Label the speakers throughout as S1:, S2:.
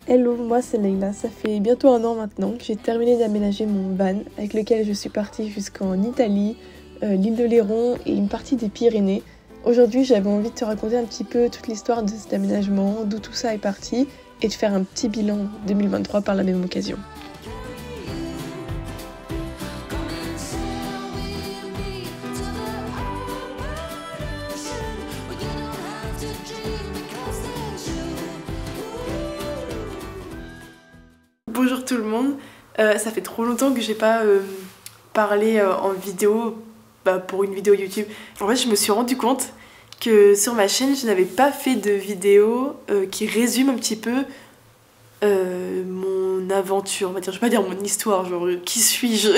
S1: Hello, moi c'est Leïla, ça fait bientôt 1 an maintenant que j'ai terminé d'aménager mon van avec lequel je suis partie jusqu'en Italie, l'île de Léron et une partie des Pyrénées. Aujourd'hui j'avais envie de te raconter un petit peu toute l'histoire de cet aménagement, d'où tout ça est parti et de faire un petit bilan 2023 par la même occasion.
S2: Bonjour tout le monde, ça fait trop longtemps que j'ai pas parlé en vidéo pour une vidéo YouTube. En fait je me suis rendu compte que sur ma chaîne je n'avais pas fait de vidéo qui résume un petit peu mon aventure, on va dire, je vais pas dire mon histoire, genre qui suis-je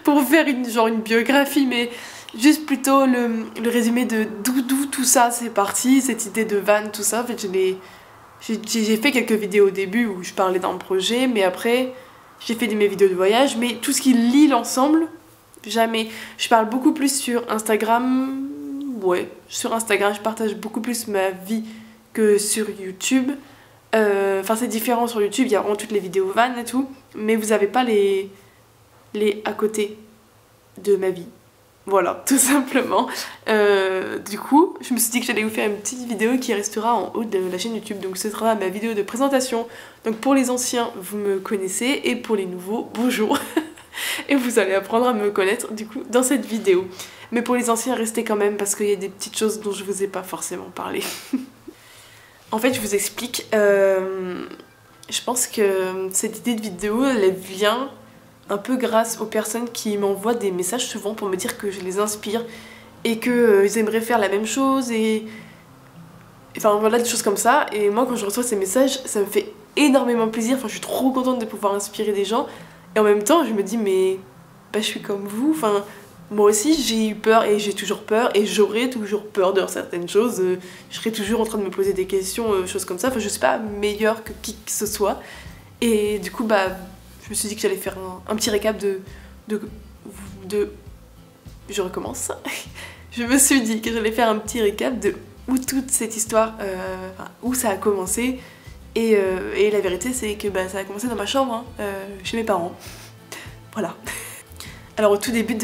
S2: pour faire une biographie, mais juste plutôt le résumé de d'où tout ça c'est parti, cette idée de van, tout ça. En fait j'ai fait quelques vidéos au début où je parlais d'un projet, mais après j'ai fait mes vidéos de voyage, mais tout ce qui lie l'ensemble, jamais. Je parle beaucoup plus sur Instagram, ouais, sur Instagram je partage beaucoup plus ma vie que sur YouTube. Enfin c'est différent sur YouTube, il y a vraiment toutes les vidéos van et tout, mais vous avez pas les à côté de ma vie. Voilà, tout simplement. Du coup, je me suis dit que j'allais vous faire une petite vidéo qui restera en haut de la chaîne YouTube. Donc ce sera ma vidéo de présentation. Donc pour les anciens, vous me connaissez, et pour les nouveaux, bonjour. Et vous allez apprendre à me connaître du coup dans cette vidéo. Mais pour les anciens, restez quand même parce qu'il y a des petites choses dont je vous ai pas forcément parlé. En fait, je vous explique. Je pense que cette idée de vidéo, elle vient un peu grâce aux personnes qui m'envoient des messages souvent pour me dire que je les inspire et qu'ils aimeraient faire la même chose et enfin voilà, des choses comme ça. Et moi quand je reçois ces messages, ça me fait énormément plaisir, enfin je suis trop contente de pouvoir inspirer des gens, et en même temps je me dis mais je suis comme vous, enfin moi aussi j'ai eu peur et j'ai toujours peur et j'aurai toujours peur de certaines choses, je serai toujours en train de me poser des questions, choses comme ça, enfin je suis pas meilleure que qui que ce soit, et du coup je me suis dit que j'allais faire un petit récap de... Je recommence. Je me suis dit que j'allais faire un petit récap de où toute cette histoire, où ça a commencé. Et la vérité c'est que ça a commencé dans ma chambre, chez mes parents. Voilà. Alors au tout début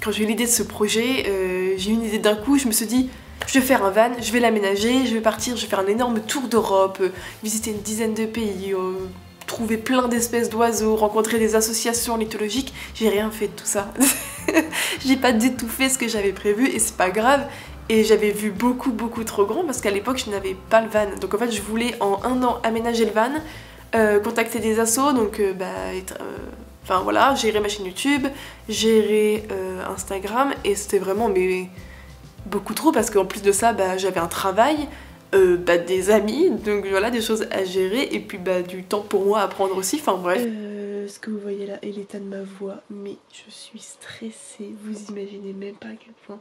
S2: quand j'ai eu l'idée de ce projet, j'ai eu une idée d'un coup, je me suis dit je vais faire un van, je vais l'aménager, je vais partir, je vais faire un énorme tour d'Europe, visiter une dizaine de pays, trouver plein d'espèces d'oiseaux, rencontrer des associations ornithologiques. J'ai rien fait de tout ça. J'ai pas du tout fait ce que j'avais prévu et c'est pas grave. Et j'avais vu beaucoup trop grand parce qu'à l'époque je n'avais pas le van. Donc en fait je voulais en 1 an aménager le van, contacter des assos, donc enfin voilà, gérer ma chaîne YouTube, gérer Instagram, et c'était vraiment beaucoup trop parce qu'en plus de ça j'avais un travail, des amis, donc voilà, des choses à gérer, et puis du temps pour moi à prendre aussi, enfin bref. Ce que vous voyez là est l'état de ma voix, mais je suis stressée, vous imaginez même pas à quel point.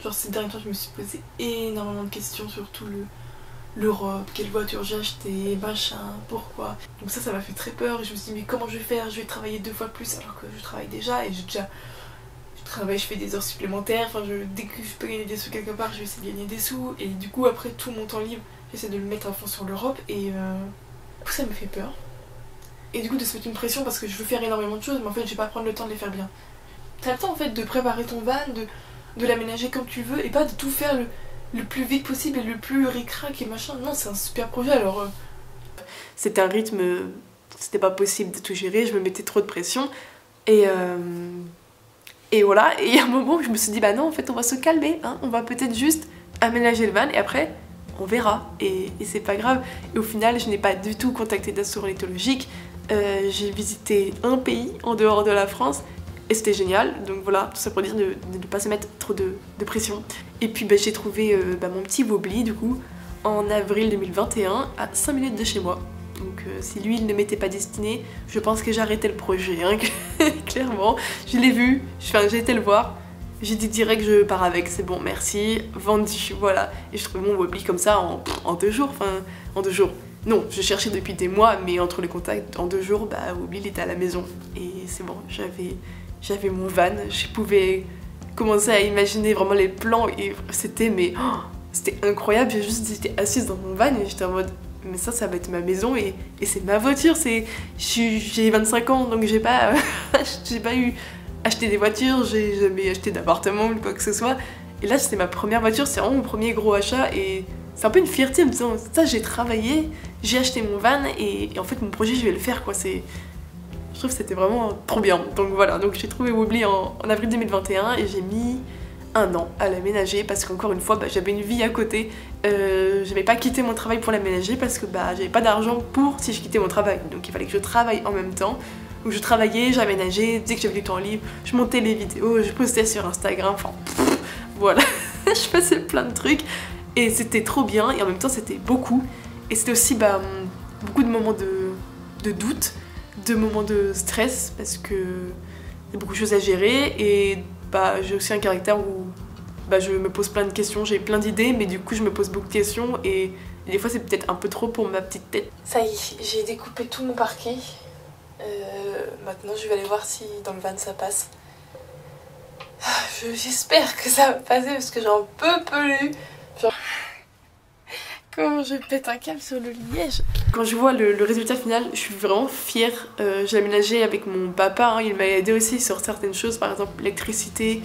S2: Genre ces derniers temps je me suis posé énormément de questions sur tout l'Europe, quelle voiture j'ai acheté, machin, pourquoi. Donc ça m'a fait très peur, et je me suis dit mais comment je vais faire, je vais travailler 2 fois plus alors que je travaille déjà, et je fais des heures supplémentaires, enfin dès que je peux gagner des sous quelque part, je vais essayer de gagner des sous, et du coup après tout mon temps libre, j'essaie de le mettre à fond sur l'Europe, et tout ça me fait peur. Et du coup de se mettre une pression parce que je veux faire énormément de choses, mais en fait je vais pas prendre le temps de les faire bien. T'as le temps en fait de préparer ton van, de l'aménager comme tu veux, et pas de tout faire le plus vite possible et le plus ric-rac et machin. Non, c'est un super projet, alors c'était un rythme, c'était pas possible de tout gérer, je me mettais trop de pression, et voilà, et il y a un moment où je me suis dit non en fait on va se calmer, hein, on va peut-être juste aménager le van et après on verra, et c'est pas grave. Et au final je n'ai pas du tout contacté d'assaut ornithologique, j'ai visité un pays en dehors de la France et c'était génial, donc voilà, tout ça pour dire de ne pas se mettre trop de pression. Et puis j'ai trouvé mon petit Wobbly du coup en avril 2021 à 5 minutes de chez moi. Donc si lui il ne m'était pas destiné, je pense que j'arrêtais le projet, hein, clairement. Je l'ai vu, j'ai été le voir, j'ai dit direct je pars avec, c'est bon, merci, vendu, voilà. Et je trouvais mon Wobbly comme ça en 2 jours, enfin en 2 jours. Non, je cherchais depuis des mois, mais entre les contacts, en 2 jours, Wobbly il était à la maison. Et c'est bon, j'avais mon van, je pouvais commencer à imaginer vraiment les plans, et c'était c'était incroyable. J'ai juste été assise dans mon van et j'étais en mode mais ça va être ma maison et c'est ma voiture. J'ai 25 ans, donc j'ai pas, j'ai pas eu acheté des voitures, j'ai jamais acheté d'appartement ou quoi que ce soit. Et là, c'était ma première voiture, c'est vraiment mon premier gros achat et c'est un peu une fierté en me disant, ça j'ai travaillé, j'ai acheté mon van et en fait mon projet je vais le faire quoi. Je trouve que c'était vraiment trop bien. Donc voilà, donc j'ai trouvé Wobbly en avril 2021 et j'ai mis 1 an à l'aménager parce qu'encore une fois j'avais une vie à côté. J'avais pas quitté mon travail pour l'aménager parce que j'avais pas d'argent pour si je quittais mon travail. Donc il fallait que je travaille en même temps. Donc je travaillais, j'aménageais, dès que j'avais du temps libre, je montais les vidéos, je postais sur Instagram, enfin voilà, je faisais plein de trucs et c'était trop bien et en même temps c'était beaucoup. Et c'était aussi beaucoup de moments de doute, de moments de stress parce que il y a beaucoup de choses à gérer et j'ai aussi un caractère où je me pose plein de questions, j'ai plein d'idées mais du coup je me pose beaucoup de questions et des fois c'est peut-être un peu trop pour ma petite tête. Ça y est, j'ai découpé tout mon parquet. Maintenant je vais aller voir si dans le van ça passe. J'espère que ça va passer parce que j'en peux plus. Comment je pète un câble sur le liège. Quand je vois le résultat final, je suis vraiment fière. J'ai aménagé avec mon papa, hein, il m'a aidé aussi sur certaines choses, par exemple l'électricité,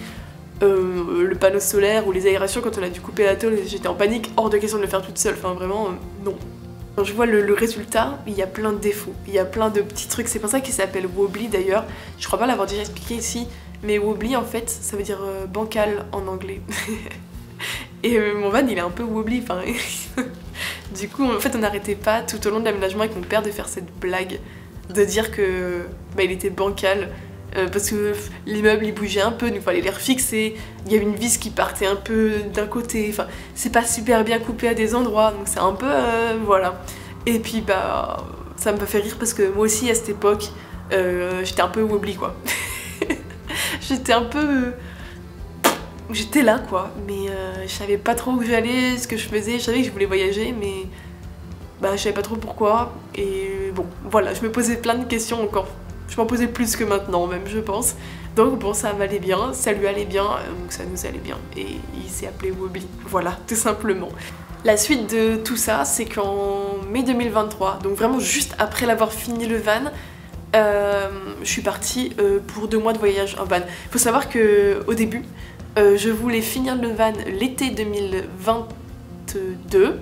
S2: le panneau solaire ou les aérations. Quand on a dû couper la tôle, j'étais en panique, hors de question de le faire toute seule, enfin vraiment non. Quand je vois le résultat, il y a plein de défauts, il y a plein de petits trucs, c'est pour ça qu'il s'appelle Wobbly d'ailleurs. Je crois pas l'avoir déjà expliqué ici, mais Wobbly en fait ça veut dire bancal en anglais. Et mon van il est un peu wobbly, enfin du coup en fait on n'arrêtait pas tout au long de l'aménagement avec mon père de faire cette blague, de dire que il était bancal. Parce que l'immeuble il bougeait un peu, donc il fallait les refixer, il y avait une vis qui partait un peu d'un côté, enfin c'est pas super bien coupé à des endroits, donc c'est un peu voilà. Et puis ça me fait rire parce que moi aussi à cette époque j'étais un peu wobbly quoi. J'étais un peu... J'étais là quoi, mais je savais pas trop où j'allais, ce que je faisais, je savais que je voulais voyager mais je savais pas trop pourquoi et bon voilà, je me posais plein de questions encore. Je m'en posais plus que maintenant même je pense. Donc bon ça m'allait bien, ça lui allait bien, donc ça nous allait bien. Et il s'est appelé Wobbly, voilà tout simplement. La suite de tout ça c'est qu'en mai 2023, donc vraiment juste après l'avoir fini le van, je suis partie pour 2 mois de voyage en van. Faut savoir que au début, je voulais finir le van l'été 2022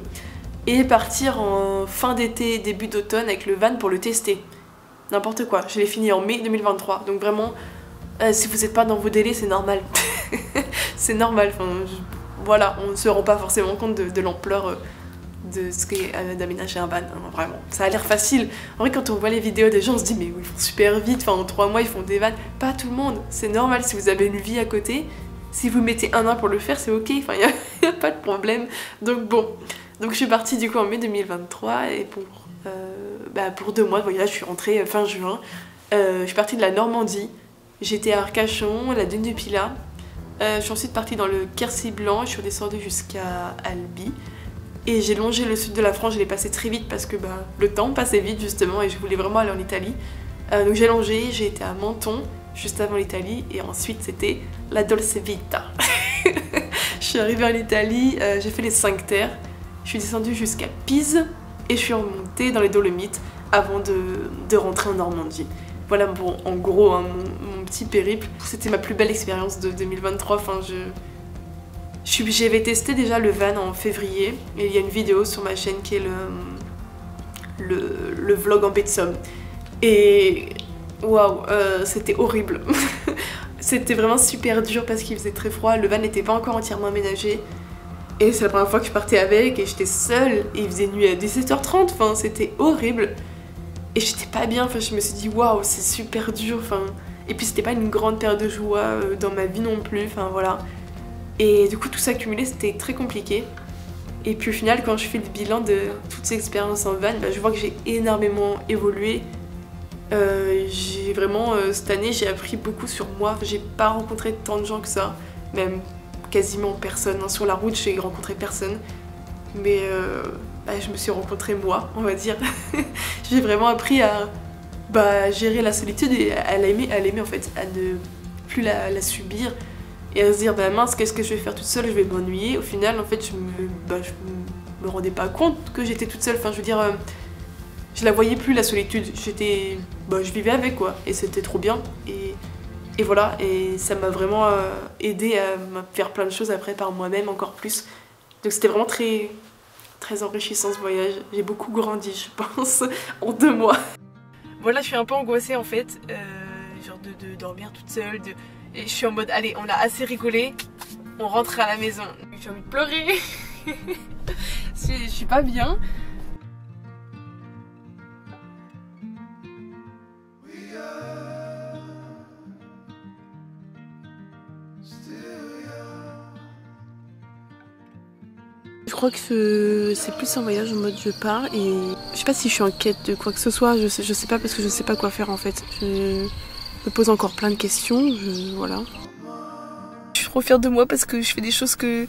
S2: et partir en fin d'été, début d'automne avec le van pour le tester. N'importe quoi, je l'ai fini en mai 2023, donc vraiment, si vous n'êtes pas dans vos délais, c'est normal. C'est normal, enfin, voilà, on ne se rend pas forcément compte de l'ampleur de ce qu'est d'aménager un van, hein, vraiment. Ça a l'air facile. En vrai, quand on voit les vidéos des gens, on se dit, mais ils font super vite, enfin, en 3 mois, ils font des vannes. Pas tout le monde, c'est normal, si vous avez une vie à côté, si vous mettez 1 an pour le faire, c'est ok, enfin, il n'y a pas de problème. Donc bon, donc je suis partie du coup en mai 2023 et pour 2 mois de voyage, je suis rentrée fin juin. Je suis partie de la Normandie, j'étais à Arcachon, la dune du Pilat. Je suis ensuite partie dans le Quercy blanc, je suis redescendue jusqu'à Albi. Et j'ai longé le sud de la France, je l'ai passé très vite parce que le temps passait vite justement et je voulais vraiment aller en Italie. Donc j'ai longé, j'ai été à Menton, juste avant l'Italie, et ensuite c'était la Dolce Vita. Je suis arrivée en Italie, j'ai fait les 5 terres, je suis descendue jusqu'à Pise et je suis remontée dans les Dolomites avant de rentrer en Normandie. Voilà bon, en gros hein, mon petit périple. C'était ma plus belle expérience de 2023. Enfin, j'avais testé déjà le van en février et il y a une vidéo sur ma chaîne qui est le vlog en baie de Somme. Et waouh, c'était horrible. C'était vraiment super dur parce qu'il faisait très froid, le van n'était pas encore entièrement aménagé. Et c'est la première fois que je partais avec et j'étais seule et il faisait nuit à 17h30, enfin c'était horrible. Et j'étais pas bien, enfin je me suis dit waouh c'est super dur, enfin. Et puis c'était pas une grande période de joie dans ma vie non plus, enfin voilà. Et du coup tout ça cumulé c'était très compliqué. Et puis au final quand je fais le bilan de toutes ces expériences en van, je vois que j'ai énormément évolué. J'ai vraiment, cette année j'ai appris beaucoup sur moi, j'ai pas rencontré tant de gens que ça, même quasiment personne, hein. Sur la route j'ai rencontré personne, mais je me suis rencontrée moi, on va dire. J'ai vraiment appris à gérer la solitude et à l'aimer en fait, à ne plus la subir et à se dire mince qu'est-ce que je vais faire toute seule, je vais m'ennuyer. Au final en fait je me rendais pas compte que j'étais toute seule. Enfin, je veux dire, je la voyais plus la solitude. Je vivais avec quoi, et c'était trop bien. Et voilà, et ça m'a vraiment aidé à faire plein de choses après par moi-même encore plus. Donc c'était vraiment très, très enrichissant ce voyage. J'ai beaucoup grandi, je pense, en 2 mois. Voilà, je suis un peu angoissée en fait, genre de dormir toute seule. Et je suis en mode, allez, on a assez rigolé, on rentre à la maison. J'ai envie de pleurer. Je suis pas bien. Je crois que c'est plus un voyage en mode je pars et je sais pas si je suis en quête de quoi que ce soit, je sais pas parce que je sais pas quoi faire en fait. Je me pose encore plein de questions, voilà. Je suis trop fière de moi parce que je fais des choses que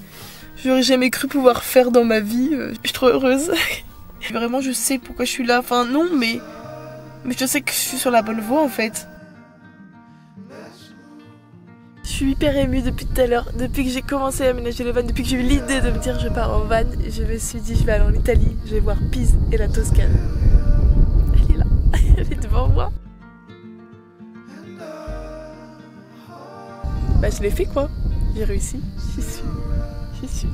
S2: j'aurais jamais cru pouvoir faire dans ma vie. Je suis trop heureuse. Vraiment je sais pourquoi je suis là, enfin non mais je sais que je suis sur la bonne voie en fait. Je suis hyper émue depuis tout à l'heure, depuis que j'ai commencé à aménager le van, depuis que j'ai eu l'idée de me dire je pars en van, je me suis dit je vais aller en Italie, je vais voir Pise et la Toscane. Elle est là, elle est devant moi. Bah je l'ai fait quoi, j'ai réussi, j'y suis.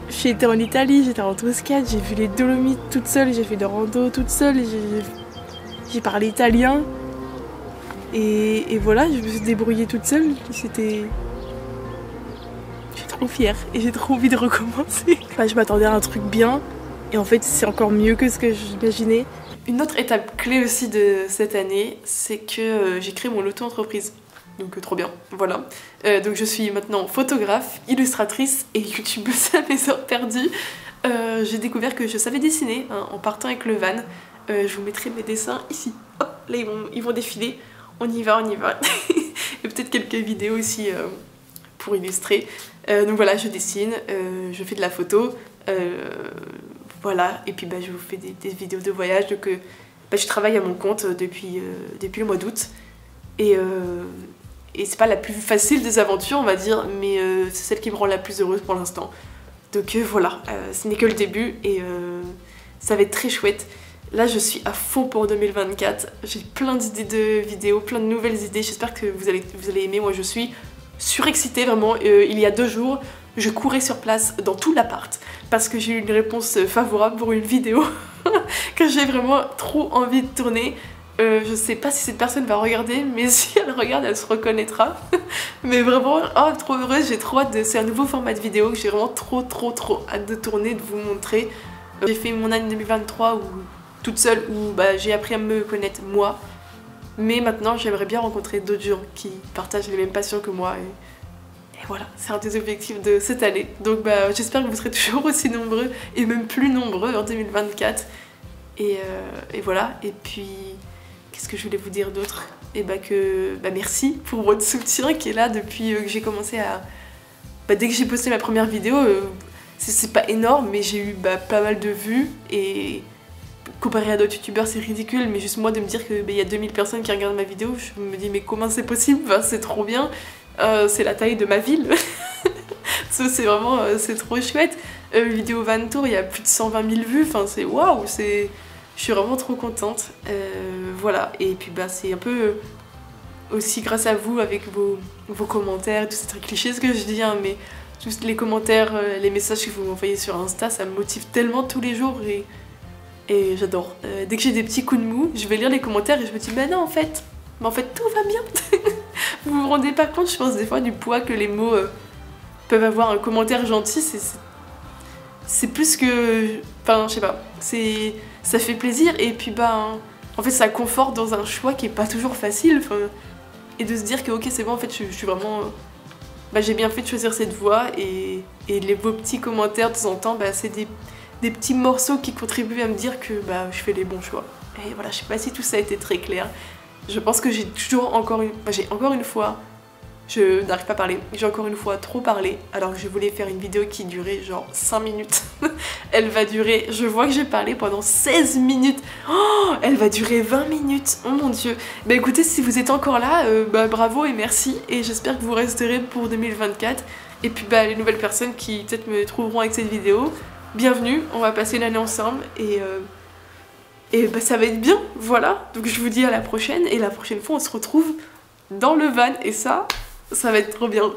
S2: J'ai été en Italie, j'étais en Toscane, j'ai vu les Dolomites toute seule, j'ai fait des randos toute seule, j'ai parlé italien. Et voilà, je me suis débrouillée toute seule, c'était... Je suis trop fière et j'ai trop envie de recommencer. Enfin, je m'attendais à un truc bien et en fait c'est encore mieux que ce que j'imaginais. Une autre étape clé aussi de cette année, c'est que j'ai créé mon auto-entreprise. Donc trop bien, voilà. Donc je suis maintenant photographe, illustratrice et youtubeuse à mes heures perdues. J'ai découvert que je savais dessiner hein, en partant avec le van. Je vous mettrai mes dessins ici. Hop, là ils vont défiler. On y va. Et peut-être quelques vidéos aussi pour illustrer. Donc voilà, je dessine, je fais de la photo. Voilà, et puis je vous fais des vidéos de voyage. Donc je travaille à mon compte depuis le mois d'août. Et c'est pas la plus facile des aventures, on va dire, mais c'est celle qui me rend la plus heureuse pour l'instant. Donc voilà, ce n'est que le début et ça va être très chouette. Là, je suis à fond pour 2024. J'ai plein d'idées de vidéos, plein de nouvelles idées. J'espère que vous allez aimer. Moi, je suis surexcitée, vraiment. Il y a 2 jours, je courais sur place dans tout l'appart parce que j'ai eu une réponse favorable pour une vidéo que j'ai vraiment trop envie de tourner. Je sais pas si cette personne va regarder, mais si elle regarde, elle se reconnaîtra. Mais vraiment, oh, trop heureuse, j'ai trop hâte c'est un nouveau format de vidéo que j'ai vraiment trop hâte de tourner, de vous montrer. J'ai fait mon année 2023 toute seule, où j'ai appris à me connaître moi. Mais maintenant, j'aimerais bien rencontrer d'autres gens qui partagent les mêmes passions que moi. Et voilà, c'est un des objectifs de cette année. Donc j'espère que vous serez toujours aussi nombreux, et même plus nombreux en 2024. Et voilà, et puis... Qu'est-ce que je voulais vous dire d'autre? Et merci pour votre soutien qui est là depuis que j'ai commencé à... dès que j'ai posté ma première vidéo, c'est pas énorme, mais j'ai eu pas mal de vues. Et comparé à d'autres youtubeurs, c'est ridicule, mais juste moi de me dire qu'il y a 2000 personnes qui regardent ma vidéo, je me dis mais comment c'est possible? C'est trop bien, c'est la taille de ma ville. C'est vraiment, c'est trop chouette. Vidéo van tour, il y a plus de 120 000 vues, enfin c'est waouh, c'est... Je suis vraiment trop contente, voilà, et puis c'est un peu aussi grâce à vous avec vos commentaires, tous ces trucs clichés ce que je dis, hein, mais tous les commentaires, les messages que vous m'envoyez sur Insta, ça me motive tellement tous les jours et j'adore. Dès que j'ai des petits coups de mou, je vais lire les commentaires et je me dis non en fait tout va bien. Vous vous rendez pas compte, je pense des fois du poids que les mots peuvent avoir. Un commentaire gentil, c'est plus que... Enfin je sais pas, ça fait plaisir et puis en fait ça conforte dans un choix qui est pas toujours facile, et de se dire que ok c'est bon, en fait je suis vraiment... j'ai bien fait de choisir cette voie et vos petits commentaires de temps en temps, c'est des petits morceaux qui contribuent à me dire que je fais les bons choix. Et voilà, je sais pas si tout ça a été très clair. Je pense que j'ai encore une fois Je n'arrive pas à parler. J'ai encore une fois trop parlé alors que je voulais faire une vidéo qui durait genre 5 minutes. Elle va durer, je vois que j'ai parlé pendant 16 minutes. Oh, elle va durer 20 minutes. Oh mon dieu. Bah écoutez, si vous êtes encore là, bah bravo et merci. Et j'espère que vous resterez pour 2024. Et puis bah les nouvelles personnes qui peut-être me trouveront avec cette vidéo, bienvenue, on va passer l'année ensemble et bah ça va être bien, voilà. Donc je vous dis à la prochaine et la prochaine fois on se retrouve dans le van et ça va être trop bien.